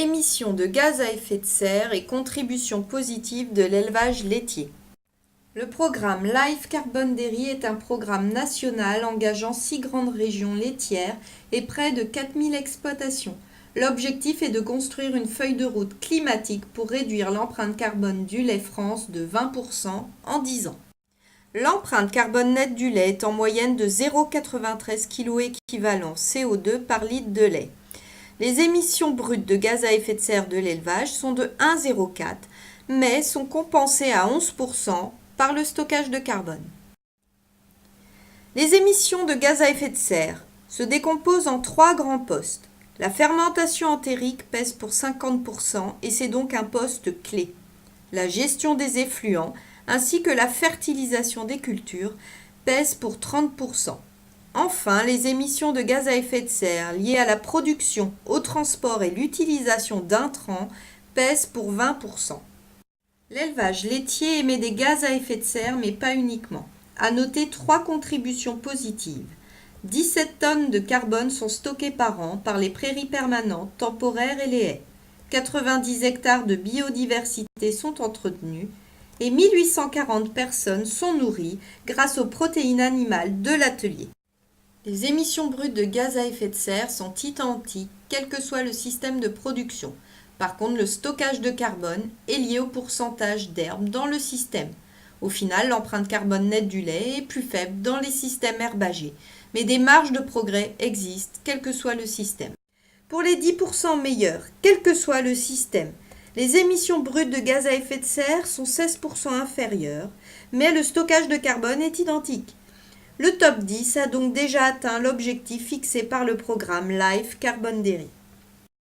Émissions de gaz à effet de serre et contribution positive de l'élevage laitier. Le programme Life Carbone Dairy est un programme national engageant 6 grandes régions laitières et près de 4000 exploitations. L'objectif est de construire une feuille de route climatique pour réduire l'empreinte carbone du lait France de 20% en 10 ans. L'empreinte carbone nette du lait est en moyenne de 0,93 kg équivalent CO2 par litre de lait. Les émissions brutes de gaz à effet de serre de l'élevage sont de 1,04 mais sont compensées à 11% par le stockage de carbone. Les émissions de gaz à effet de serre se décomposent en 3 grands postes. La fermentation entérique pèse pour 50% et c'est donc un poste clé. La gestion des effluents ainsi que la fertilisation des cultures pèsent pour 30%. Enfin, les émissions de gaz à effet de serre liées à la production, au transport et l'utilisation d'intrants pèsent pour 20%. L'élevage laitier émet des gaz à effet de serre, mais pas uniquement. À noter 3 contributions positives. 17 tonnes de carbone sont stockées par an par les prairies permanentes, temporaires et les haies. 90 hectares de biodiversité sont entretenus et 1840 personnes sont nourries grâce aux protéines animales de l'atelier. Les émissions brutes de gaz à effet de serre sont identiques, quel que soit le système de production. Par contre, le stockage de carbone est lié au pourcentage d'herbe dans le système. Au final, l'empreinte carbone nette du lait est plus faible dans les systèmes herbagés, mais des marges de progrès existent, quel que soit le système. Pour les 10% meilleurs, quel que soit le système, les émissions brutes de gaz à effet de serre sont 16% inférieures, mais le stockage de carbone est identique. Le top 10 a donc déjà atteint l'objectif fixé par le programme Life Carbone Dairy.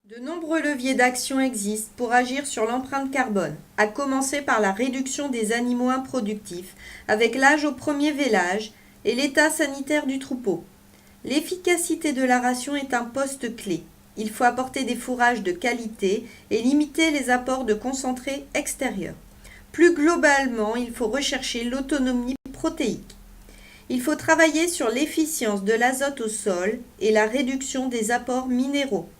De nombreux leviers d'action existent pour agir sur l'empreinte carbone, à commencer par la réduction des animaux improductifs avec l'âge au premier vélage et l'état sanitaire du troupeau. L'efficacité de la ration est un poste clé. Il faut apporter des fourrages de qualité et limiter les apports de concentrés extérieurs. Plus globalement, il faut rechercher l'autonomie protéique. Il faut travailler sur l'efficience de l'azote au sol et la réduction des apports minéraux.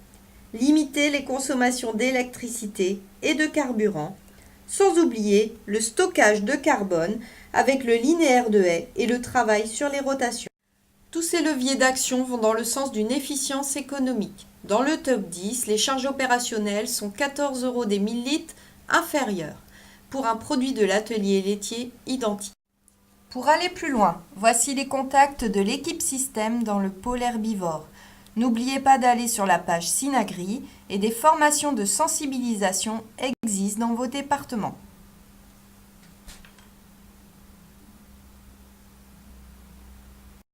Limiter les consommations d'électricité et de carburant, sans oublier le stockage de carbone avec le linéaire de haies et le travail sur les rotations. Tous ces leviers d'action vont dans le sens d'une efficience économique. Dans le top 10, les charges opérationnelles sont 14 € des 1000 litres inférieures pour un produit de l'atelier laitier identique. Pour aller plus loin, voici les contacts de l'équipe système dans le pôle herbivore. N'oubliez pas d'aller sur la page Synagri et des formations de sensibilisation existent dans vos départements.